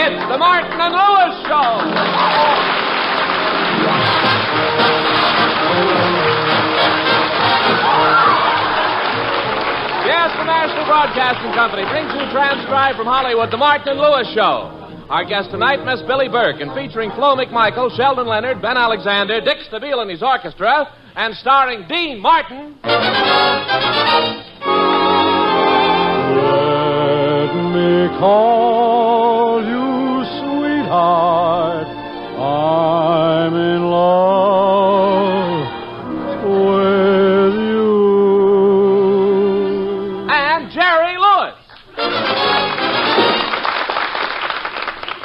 It's the Martin and Lewis Show. Yes, the National Broadcasting Company brings you transcribed from Hollywood, the Martin and Lewis Show. Our guest tonight, Miss Billie Burke, and featuring Flo McMichael, Sheldon Leonard, Ben Alexander, Dick Stabile and his orchestra, and starring Dean Martin. Let me call you sweetheart. I'm in love with you. And Jerry Lewis.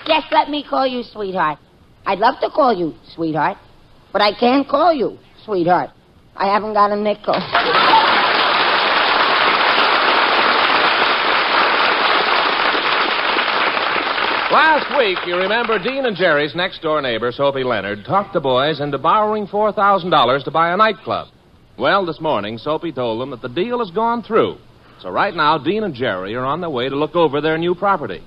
Yes, let me call you sweetheart. I'd love to call you sweetheart, but I can't call you sweetheart. I haven't got a nickel. Last week, you remember Dean and Jerry's next-door neighbor, Soapy Leonard, talked the boys into borrowing $4,000 to buy a nightclub. Well, this morning, Soapy told them that the deal has gone through. So right now, Dean and Jerry are on their way to look over their new property.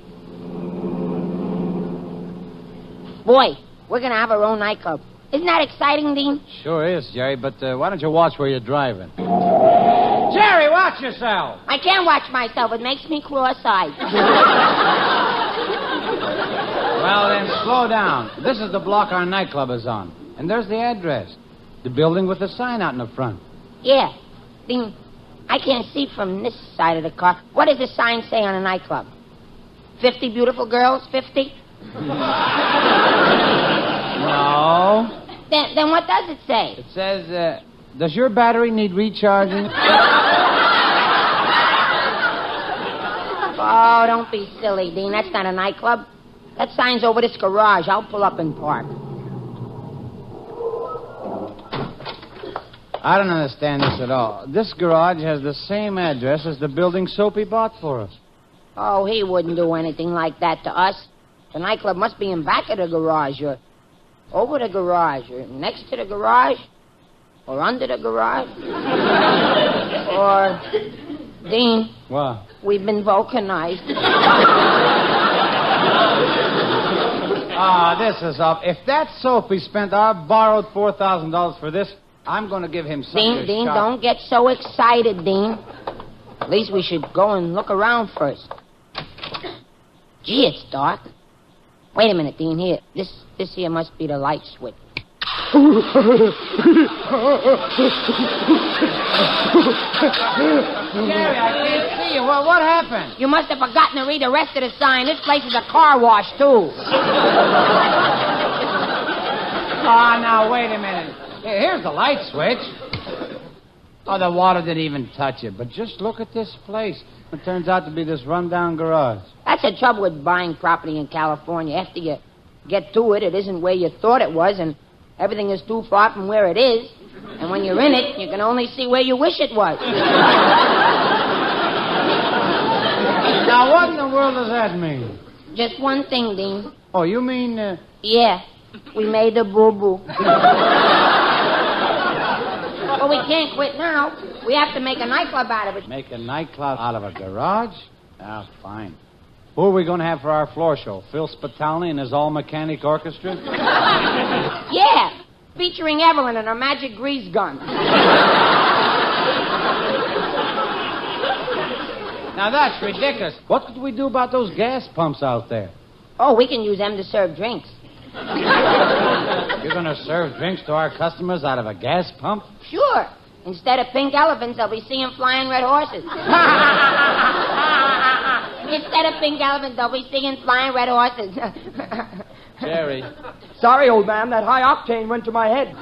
Boy, we're going to have our own nightclub. Isn't that exciting, Dean? Sure is, Jerry, but why don't you watch where you're driving? Jerry, watch yourself! I can't watch myself. It makes me cross-eyed. Well, then, slow down. This is the block our nightclub is on. And there's the address. The building with the sign out in the front. Yeah. Dean, I can't see from this side of the car. What does the sign say on a nightclub? 50 beautiful girls? 50? No. Then what does it say? It says, does your battery need recharging? Oh, don't be silly, Dean. That's not a nightclub. That sign's over this garage. I'll pull up and park. I don't understand this at all. This garage has the same address as the building Soapy bought for us. Oh, he wouldn't do anything like that to us. The nightclub must be in back of the garage, or over the garage, or next to the garage, or under the garage. Or, Dean, What? we've been vulcanized. Ah, this is up. If that Soapy spent our borrowed $4,000 for this, I'm going to give him such a Dean, shock. don't get so excited, Dean. At least we should go and look around first. Gee, it's dark. Wait a minute, Dean. Here, this here must be the light switch. Jerry, I can't see you. What happened? You must have forgotten to read the rest of the sign. This place is a car wash, too. Ah, now, wait a minute. Here's the light switch. Oh, the water didn't even touch it. But just look at this place. It turns out to be this rundown garage. That's the trouble with buying property in California. After you get to it, it isn't where you thought it was, and everything is too far from where it is. And when you're in it, you can only see where you wish it was. Now, what in the world does that mean? Just one thing, Dean. Oh, you mean... Yeah, we made a boo-boo. But we can't quit now. We have to make a nightclub out of it. Make a nightclub out of a garage? Ah, fine. Who are we going to have for our floor show? Phil Spitalny and his all-mechanic orchestra? Yeah, featuring Evelyn and her magic grease gun. Now, that's ridiculous. What could we do about those gas pumps out there? Oh, we can use them to serve drinks. You're going to serve drinks to our customers out of a gas pump? Sure. Instead of pink elephants, they'll be seeing flying red horses. Instead of pink elephants, they'll be seeing flying red horses. Jerry. Sorry, old man, that high octane went to my head.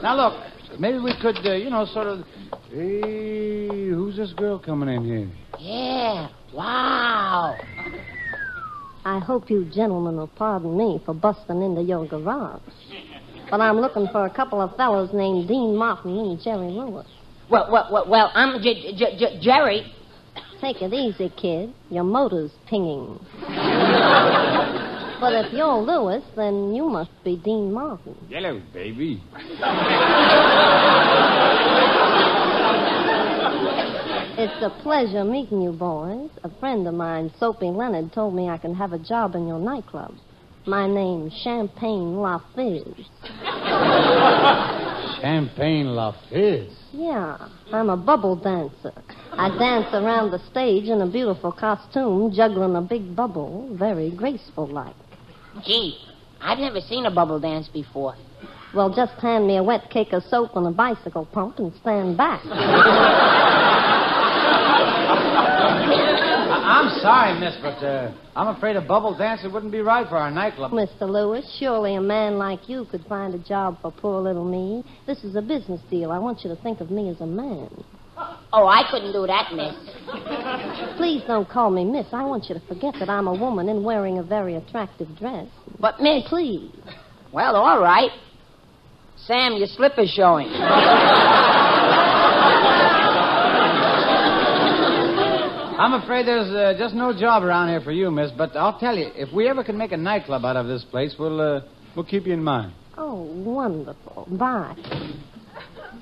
Now, look, maybe we could, sort of... Hey, who's this girl coming in here? Yeah, wow. I hope you gentlemen will pardon me for busting into your garage. But I'm looking for a couple of fellows named Dean Martin and Jerry Lewis. Well, I'm Jerry. Take it easy, kid. Your motor's pinging. But if you're Lewis, then you must be Dean Martin. Hello, baby. It's a pleasure meeting you boys. A friend of mine, Soapy Leonard, told me I can have a job in your nightclub. My name's Champagne La Fizz. Champagne La Fizz. Yeah, I'm a bubble dancer. I dance around the stage in a beautiful costume, juggling a big bubble, very graceful-like. Gee, I've never seen a bubble dance before. Well, just hand me a wet cake of soap and a bicycle pump and stand back. I'm sorry, miss, but I'm afraid a bubble dancer wouldn't be right for our nightclub. Mr. Lewis, surely a man like you could find a job for poor little me. This is a business deal. I want you to think of me as a man. Oh, I couldn't do that, miss. Please don't call me miss. I want you to forget that I'm a woman and wearing a very attractive dress. But, miss... Please. Well, all right. Sam, your slipper's showing. I'm afraid there's just no job around here for you, miss, but I'll tell you, if we ever can make a nightclub out of this place, we'll keep you in mind. Oh, wonderful. Bye.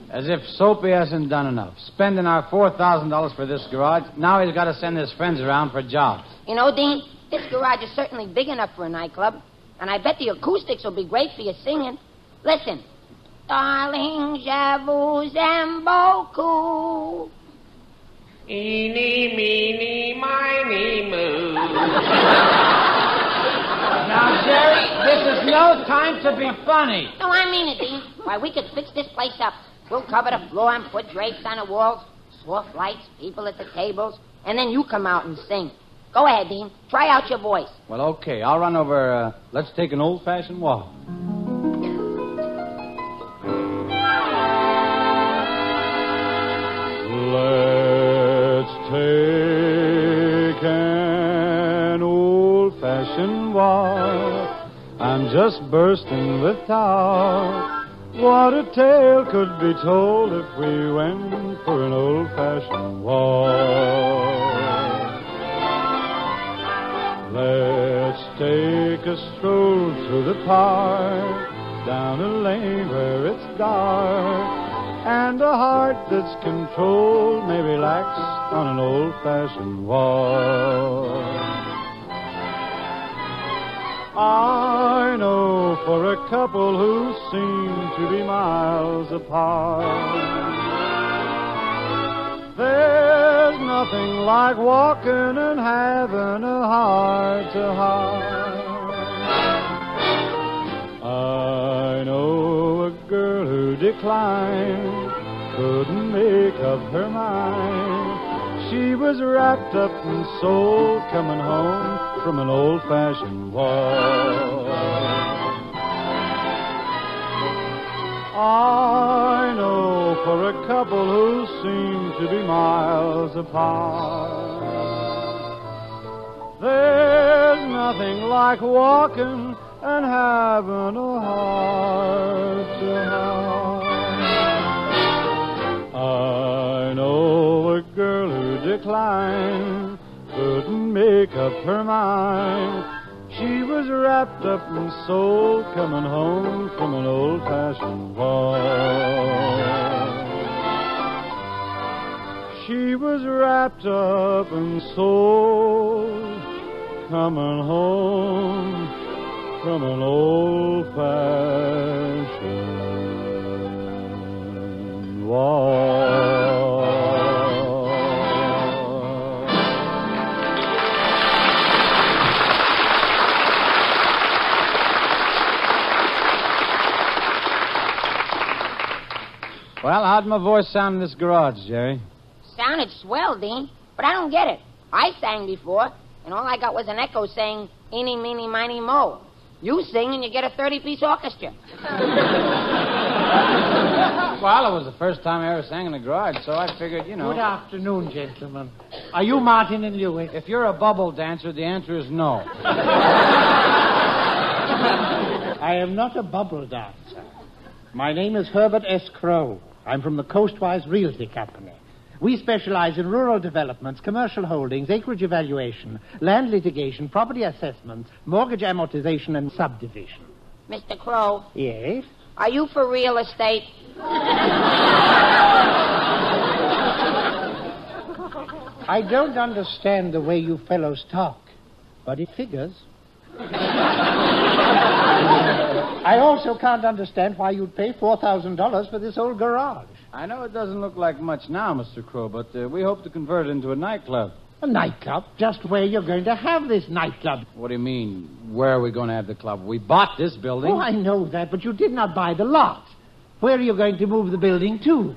As if Soapy hasn't done enough. Spending our $4,000 for this garage, now he's got to send his friends around for jobs. You know, Dean, this garage is certainly big enough for a nightclub, and I bet the acoustics will be great for your singing. Listen. Darling, j'avoue, j'aime beaucoup. Eeny, meeny, miny, moo. Now, Jerry, this is no time to be funny. No, I mean it, Dean. Why, we could fix this place up. We'll cover the floor and put drapes on the walls, soft lights, people at the tables, and then you come out and sing. Go ahead, Dean. Try out your voice. Well, okay. I'll run over. Let's take an old-fashioned walk. Let's take an old-fashioned walk. I'm just bursting with talk. What a tale could be told if we went for an old-fashioned walk. Let's take a stroll through the park, down a lane where it's dark, and a heart that's controlled may relax on an old-fashioned walk. I know for a couple who seem to be miles apart, there's nothing like walking and having a heart-to-heart. I know a girl who declined, couldn't make up her mind. She was wrapped up in soul, coming home from an old-fashioned walk. I know for a couple who seem to be miles apart, there's nothing like walking and having a heart-to-heart. I know a girl who declined, couldn't make up her mind. She was wrapped up in soul, coming home from an old-fashioned walk. She was wrapped up in soul, coming home from an old-fashioned walk. Well, how'd my voice sound in this garage, Jerry? Sounded swell, Dean, but I don't get it. I sang before, and all I got was an echo saying, eeny, meeny, miny, mo. You sing, and you get a 30-piece orchestra. Well, it was the first time I ever sang in a garage, so I figured, you know. Good afternoon, gentlemen. Are you Martin and Lewis? If you're a bubble dancer, the answer is no. I am not a bubble dancer. My name is Herbert S. Crow. I'm from the Coastwise Realty Company. We specialize in rural developments, commercial holdings, acreage evaluation, land litigation, property assessments, mortgage amortization, and subdivision. Mr. Crow, Yes? are you for real I don't understand the way you fellows talk, but it figures. I also can't understand why you'd pay $4,000 for this old garage. I know it doesn't look like much now, Mr. Crow, but we hope to convert it into a nightclub. A nightclub? Just where you're going to have this nightclub. What do you mean, where are we going to have the club? We bought this building. Oh, I know that, but you did not buy the lot. Where are you going to move the building to?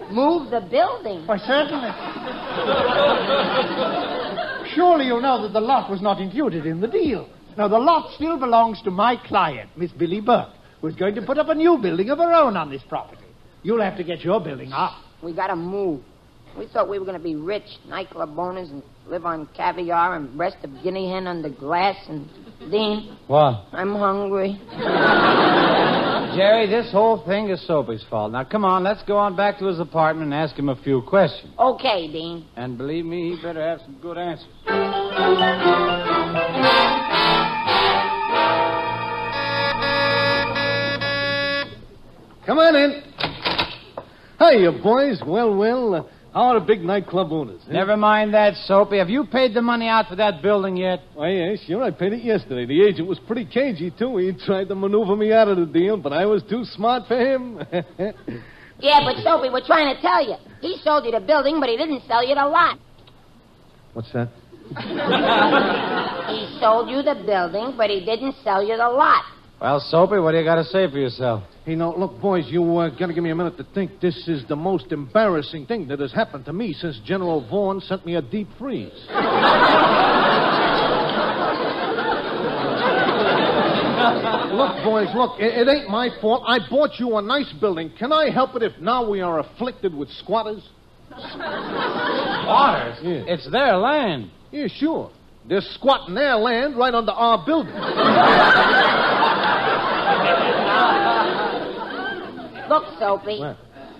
Move the building. Why, certainly. Surely you know that the lot was not included in the deal. Now, the lot still belongs to my client, Miss Billy Burke, who's going to put up a new building of her own on this property. You'll have to get your building up. We gotta move. We thought we were gonna be rich, nightclub owners, and live on caviar and breast of guinea hen under glass. And Dean, What? I'm hungry. Jerry, this whole thing is Soapy's fault. Now, come on, let's go on back to his apartment and ask him a few questions. Okay, Dean. And believe me, he better have some good answers. Come on in. Hiya, boys. Well, how are the big nightclub owners? Eh? Never mind that, Soapy. Have you paid the money out for that building yet? Why, yeah, sure. I paid it yesterday. The agent was pretty cagey, too. He tried to maneuver me out of the deal, but I was too smart for him. Yeah, but Soapy, we're trying to tell you. He sold you the building, but he didn't sell you the lot. What's that? He sold you the building, but he didn't sell you the lot. Well, Soapy, what do you got to say for yourself? Hey, now, look, boys, you got to give me a minute to think. This is the most embarrassing thing that has happened to me since General Vaughn sent me a deep freeze. Look, boys, look, it ain't my fault. I bought you a nice building. Can I help it if now we are afflicted with squatters? Squatters? Yeah. It's their land. Yeah, sure. They're squatting their land right under our building. Look, Soapy, What?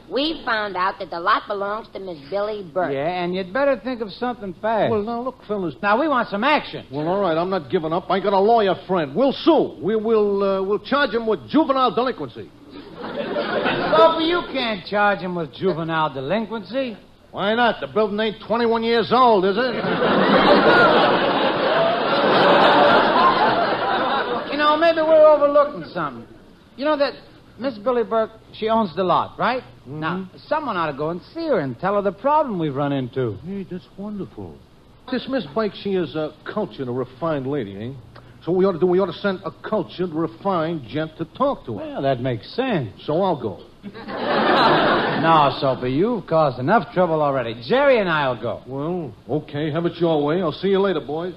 we found out that the lot belongs to Miss Billy Burke. Yeah, and you'd better think of something fast. Well, now, look, fellas. Now, we want some action. Well, all right, I'm not giving up. I got a lawyer friend. We'll sue. We'll charge him with juvenile delinquency. Soapy, you can't charge him with juvenile delinquency. Why not? The building ain't 21 years old, is it? You know, maybe we're overlooking something. You know that Miss Billy Burke, she owns the lot, right? Mm-hmm. Now, someone ought to go and see her and tell her the problem we've run into. Hey, that's wonderful. This Miss Bike, she is a cultured, a refined lady, eh? So what we ought to send a cultured, refined gent to talk to her. Well, that makes sense. So I'll go. No, Soapy, you've caused enough trouble already. Jerry and I'll go. Well, okay, have it your way. I'll see you later, boys.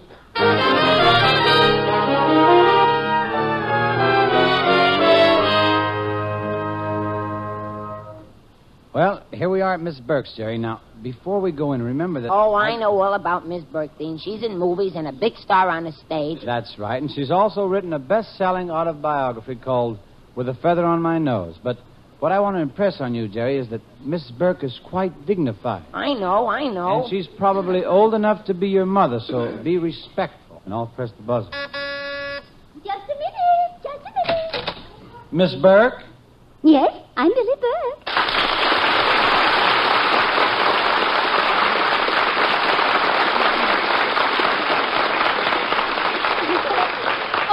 Well, here we are at Miss Burke's, Jerry. Now, before we go in, remember that... Oh, I know all about Miss Burke, Dean. She's in movies and a big star on the stage. That's right, and she's also written a best-selling autobiography called With a Feather on My Nose. But what I want to impress on you, Jerry, is that Miss Burke is quite dignified. I know. And she's probably old enough to be your mother, so be respectful. And I'll press the buzzer. Just a minute. Miss Burke? Yes, I'm Billy Burke.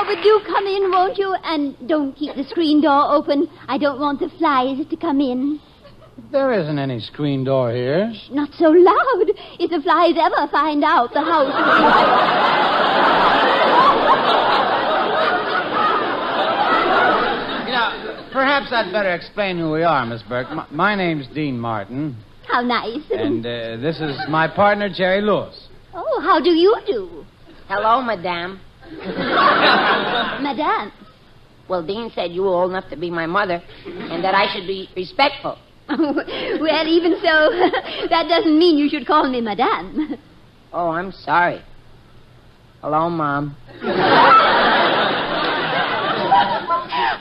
But do come in, won't you? And don't keep the screen door open. I don't want the flies to come in. There isn't any screen door here. Shh, not so loud. If the flies ever find out the house You know, perhaps I'd better explain who we are, Miss Burke. My name's Dean Martin. How nice. And this is my partner, Jerry Lewis. Oh, how do you do? Hello, madame. Madame. Well, Dean said you were old enough to be my mother and that I should be respectful. Well, even so, that doesn't mean you should call me Madame. Oh, I'm sorry. Hello, Mom.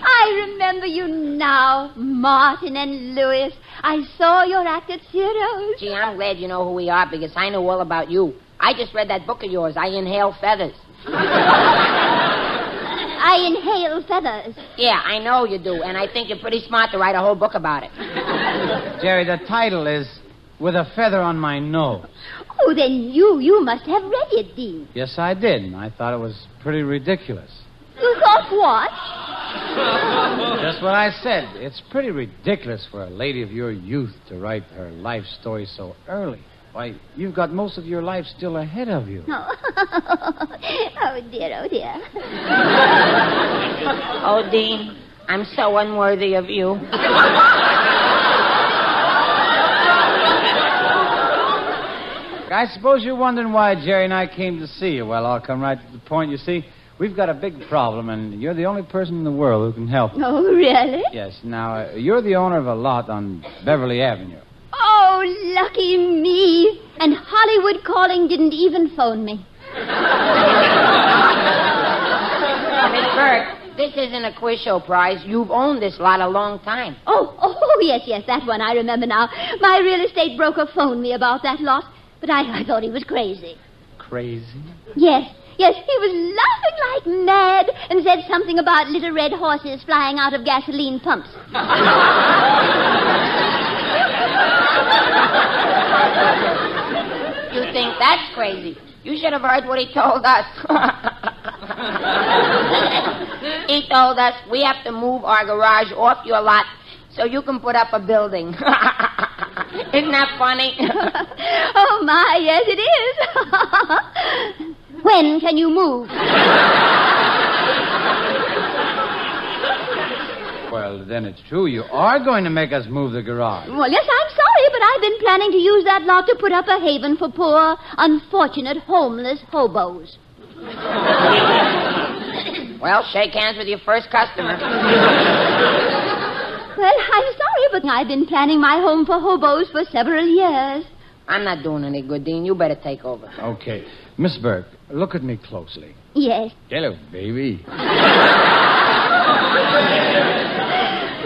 I remember you now, Martin and Lewis. I saw your act at Ciro's. Gee, I'm glad you know who we are because I know all about you. I just read that book of yours, I Inhale Feathers. I inhale feathers. Yeah, I know you do, and I think you're pretty smart to write a whole book about it. Jerry, the title is With a Feather on My Nose. Oh, then you must have read it, Dean. Yes, I did, and I thought it was pretty ridiculous. You thought what? Just what I said. It's pretty ridiculous for a lady of your youth to write her life story so early. Why, you've got most of your life still ahead of you. Oh, oh dear, oh, dear. Oh, Dean, I'm so unworthy of you. I suppose you're wondering why Jerry and I came to see you. Well, I'll come right to the point. You see, we've got a big problem, and you're the only person in the world who can help us. Oh, really? Yes. Now, you're the owner of a lot on Beverly Avenue. Oh, lucky me. And Hollywood Calling didn't even phone me. Miss Burke, this isn't a quiz show prize. You've owned this lot a long time. Oh, yes, that one I remember now. My real estate broker phoned me about that lot, but I thought he was crazy. Crazy? Yes, he was laughing like mad and said something about little red horses flying out of gasoline pumps. You think that's crazy? You should have heard what he told us. He told us we have to move our garage off your lot so you can put up a building. Isn't that funny? Oh, my, yes, it is. When can you move? Well, then it's true. You are going to make us move the garage. Well, yes, I'm sorry, but I've been planning to use that lot to put up a haven for poor, unfortunate, homeless hobos. Well, shake hands with your first customer. Well, I'm sorry, but I've been planning my home for hobos for several years. I'm not doing any good, Dean. You better take over. Okay. Miss Burke, look at me closely. Yes. Hello, baby.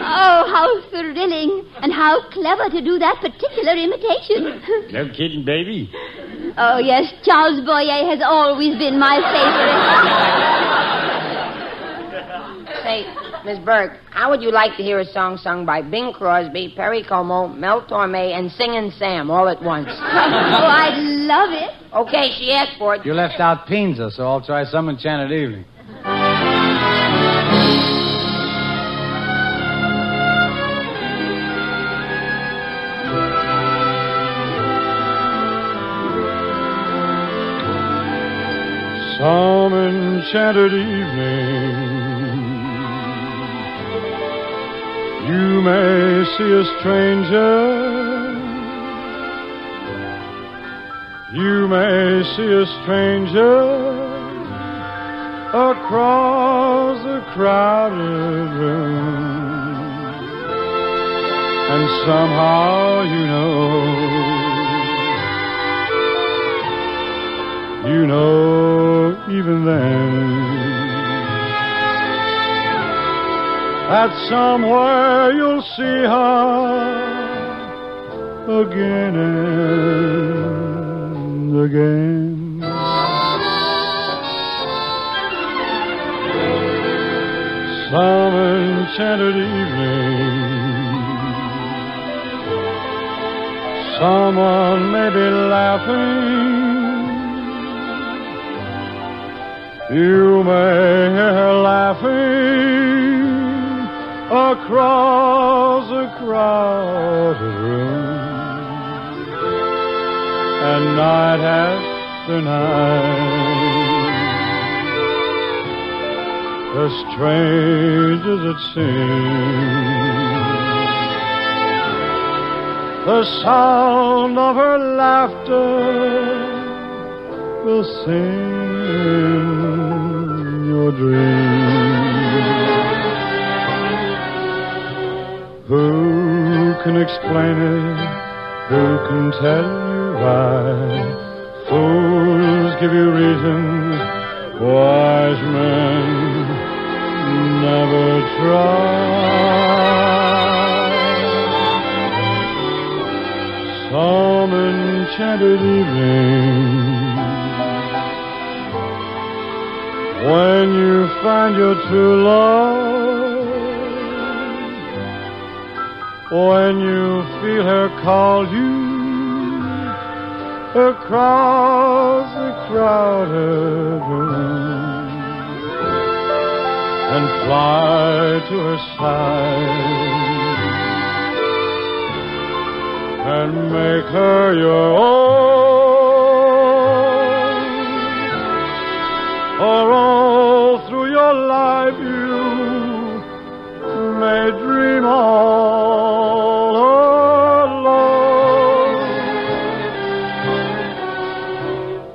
Oh, how thrilling and how clever to do that particular imitation. No kidding, baby. Oh, yes, Charles Boyer has always been my favorite. Say, Miss Burke, how would you like to hear a song sung by Bing Crosby, Perry Como, Mel Torme, and Singin' Sam all at once? Oh, I'd love it. Okay, she asked for it. You left out Pinza, so I'll try Some Enchanted Evening. Some enchanted evening, you may see a stranger. You may see a stranger across the crowded room, and somehow you know, even then, that somewhere you'll see her again and again. Some enchanted evening, someone may be laughing. You may hear her laughing across a crowded room, and night after night, as strange as it seems, the sound of her laughter will sing in your dreams. Who can explain it? Who can tell you why? Fools give you reasons, wise men never try. Some enchanted evening, When you find your true love, when you feel her call you across the crowded room, and fly to her side and make her your own. For all through your life you may dream all alone.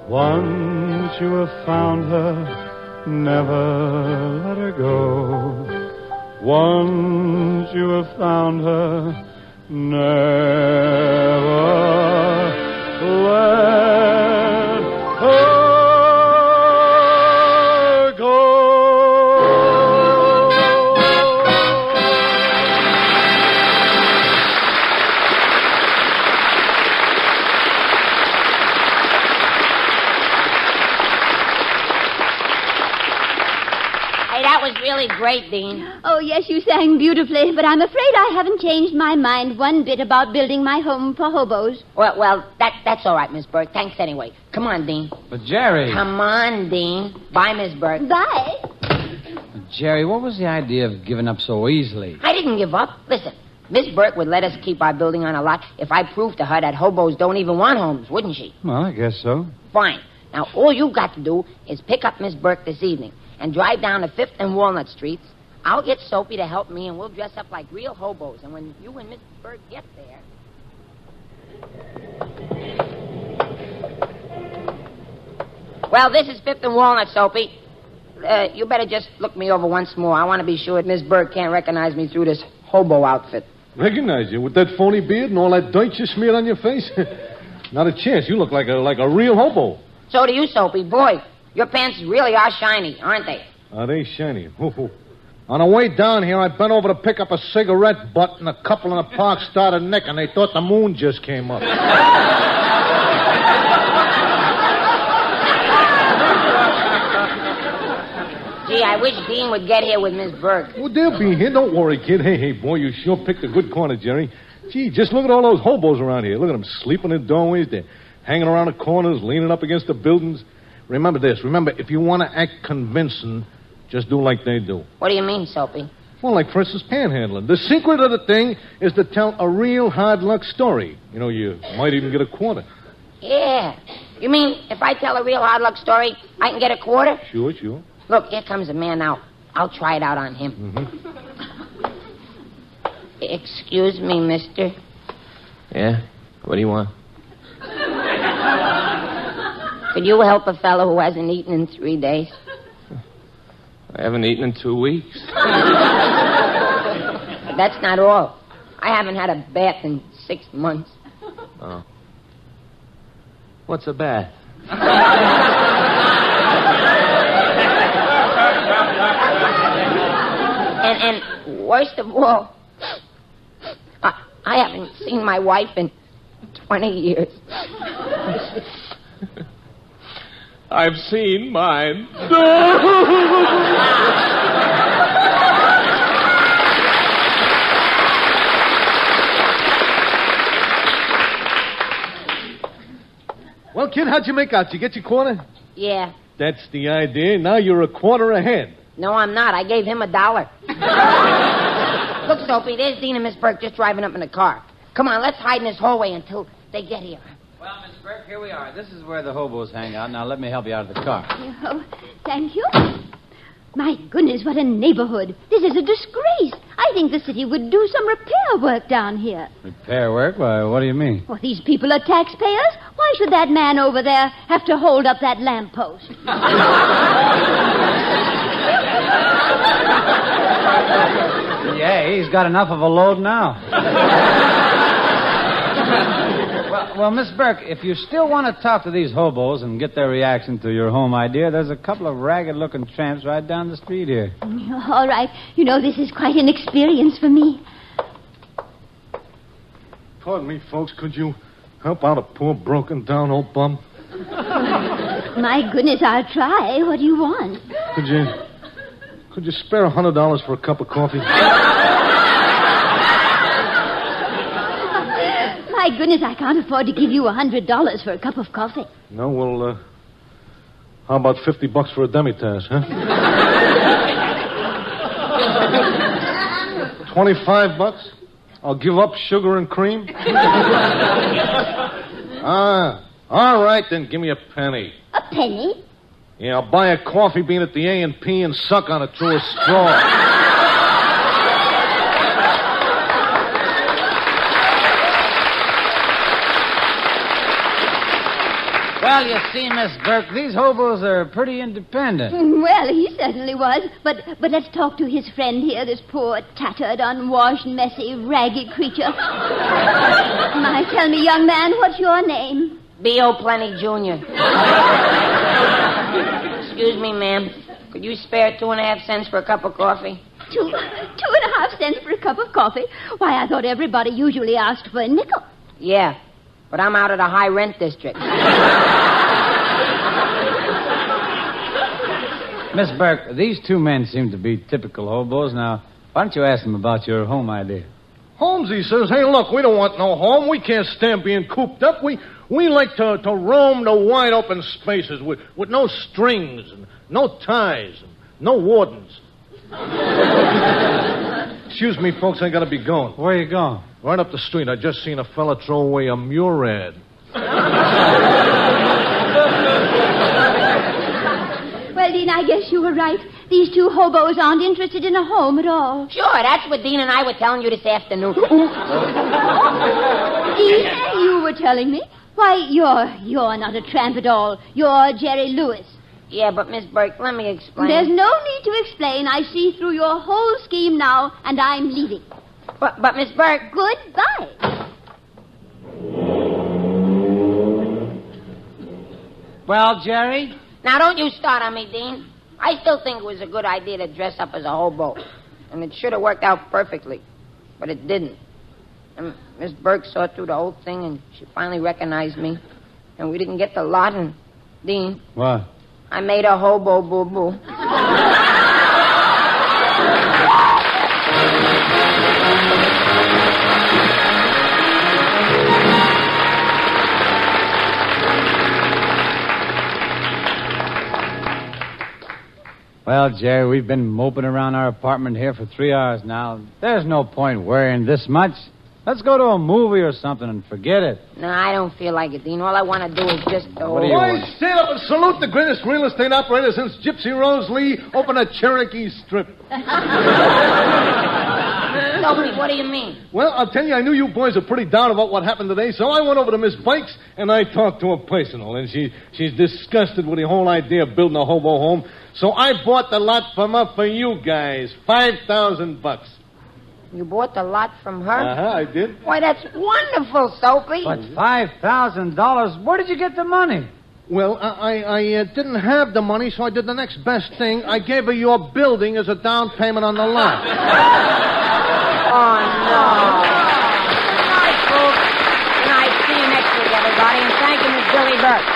Once you have found her, never let her go. Once you have found her, never let her go. Hey, that was really great, Dean. Oh, yes, you sang beautifully, but I'm afraid I haven't changed my mind one bit about building my home for hobos. Well, that's all right, Miss Burke. Thanks anyway. Come on, Dean. But, Jerry... Come on, Dean. Bye, Miss Burke. Bye. Jerry, what was the idea of giving up so easily? I didn't give up. Listen, Miss Burke would let us keep our building on a lot if I proved to her that hobos don't even want homes, wouldn't she? Well, I guess so. Fine. Now, all you've got to do is pick up Miss Burke this evening and drive down to 5th and Walnut Streets. I'll get Soapy to help me, and we'll dress up like real hobos. And when you and Miss Burke get there... Well, this is 5th and Walnut, Soapy. You better just look me over once more. I want to be sure that Miss Burke can't recognize me through this hobo outfit. Recognize you with that phony beard and all that dirt you smeared on your face? Not a chance. You look like a real hobo. So do you, Soapy. Boy, your pants really are shiny, aren't they? Are they shiny? On the way down here, I bent over to pick up a cigarette butt, and a couple in the park started necking. They thought the moon just came up. Gee, I wish Dean would get here with Miss Burke. Well, they'll be here. Don't worry, kid. Hey, boy, you sure picked a good corner, Jerry. Gee, just look at all those hobos around here. Look at them sleeping in doorways. They're hanging around the corners, leaning up against the buildings. Remember this. Remember, if you want to act convincing, just do like they do. What do you mean, Soapy? Well, like, for instance, panhandling. The secret of the thing is to tell a real hard luck story. You know, you might even get a quarter. Yeah. You mean if I tell a real hard luck story, I can get a quarter? Sure. Look, here comes a man now. I'll try it out on him. Mm-hmm. Excuse me, mister. Yeah? What do you want? Could you help a fellow who hasn't eaten in 3 days? I haven't eaten in 2 weeks. That's not all. I haven't had a bath in 6 months. Oh. What's a bath? And worst of all, I haven't seen my wife in 20 years. I've seen mine. Well, kid, how'd you make out? You get your quarter? Yeah. That's the idea. Now you're a quarter ahead. No, I'm not. I gave him $1. Look, Soapy, there's Dean and Miss Burke just driving up in the car. Come on, let's hide in this hallway until they get here. Well, Miss Burke, here we are. This is where the hobos hang out. Now, let me help you out of the car. Oh, thank you. My goodness, what a neighborhood. This is a disgrace. I think the city would do some repair work down here. Repair work? Why, what do you mean? Well, these people are taxpayers. Why should that man over there have to hold up that lamppost? Yeah, he's got enough of a load now. Well, Miss Burke, if you still want to talk to these hobos and get their reaction to your home idea, there's a couple of ragged-looking tramps right down the street here. All right. You know, this is quite an experience for me. Pardon me, folks. Could you help out a poor, broken-down old bum? My goodness, I'll try. What do you want? Could you spare $100 for a cup of coffee? My goodness, I can't afford to give you $100 for a cup of coffee. No, well, how about $50 for a demi-tasse, huh? $25? I'll give up sugar and cream? All right, then give me a penny. A penny? Yeah, I'll buy a coffee bean at the A&P and suck on it through a straw. Well, you see, Miss Burke, these hobos are pretty independent. Well, he certainly was. But let's talk to his friend here, this poor, tattered, unwashed, messy, raggy creature. My, tell me, young man, what's your name? B.O. Plenty Jr. Excuse me, ma'am. Could you spare 2.5 cents for a cup of coffee? 2.5 cents for a cup of coffee? Why, I thought everybody usually asked for a nickel. Yeah, but I'm out of the high rent district. Miss Burke, these two men seem to be typical hobos. Now, why don't you ask them about your home idea? Holmesy says, hey, look, we don't want no home. We can't stand being cooped up. We like to roam the wide open spaces with no strings and no ties and no wardens. Excuse me, folks, I gotta be going. Where are you going? Right up the street. I just seen a fella throw away a Murad. Well, Dean, I guess you were right. These two hobos aren't interested in a home at all. Sure, that's what Dean and I were telling you this afternoon. Dean, you were telling me? Why, you're not a tramp at all. You're Jerry Lewis. Yeah, but Miss Burke, let me explain. There's no need to explain. I see through your whole scheme now, and I'm leaving. But Miss Burke... Goodbye. Well, Jerry? Now, don't you start on me, Dean. I still think it was a good idea to dress up as a hobo. And it should have worked out perfectly. But it didn't. And Miss Burke saw through the whole thing, and she finally recognized me. And we didn't get the lot, and... Dean... What? I made a hobo boo-boo. Well, Jerry, we've been moping around our apartment here for 3 hours now. There's no point worrying this much. Let's go to a movie or something and forget it. No, I don't feel like it, Dean. All I want to do is just... What do you want? Boys, stand up and salute the greatest real estate operator since Gypsy Rose Lee opened a Cherokee Strip. Sophie, what do you mean? Well, I'll tell you, I knew you boys are pretty down about what happened today, so I went over to Miss Bikes and I talked to her personal, and she's disgusted with the whole idea of building a hobo home. So I bought the lot from her for you guys, $5,000. You bought the lot from her? I did. Why, that's wonderful, Soapy. But $5,000? Where did you get the money? Well, I didn't have the money, so I did the next best thing. I gave her your building as a down payment on the lot. Oh, no. Good night, folks. Good night. See you next week, everybody, and thank you, Miss Billy Burke.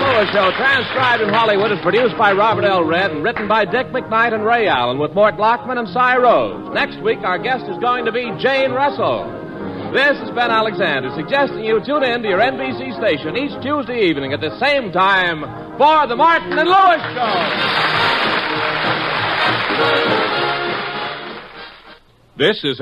The show, transcribed in Hollywood, is produced by Robert L. Redd and written by Dick McKnight and Ray Allen with Mort Lockman and Cy Rose. Next week, our guest is going to be Jane Russell. This is Ben Alexander suggesting you tune in to your NBC station each Tuesday evening at the same time for the Martin and Lewis Show. This is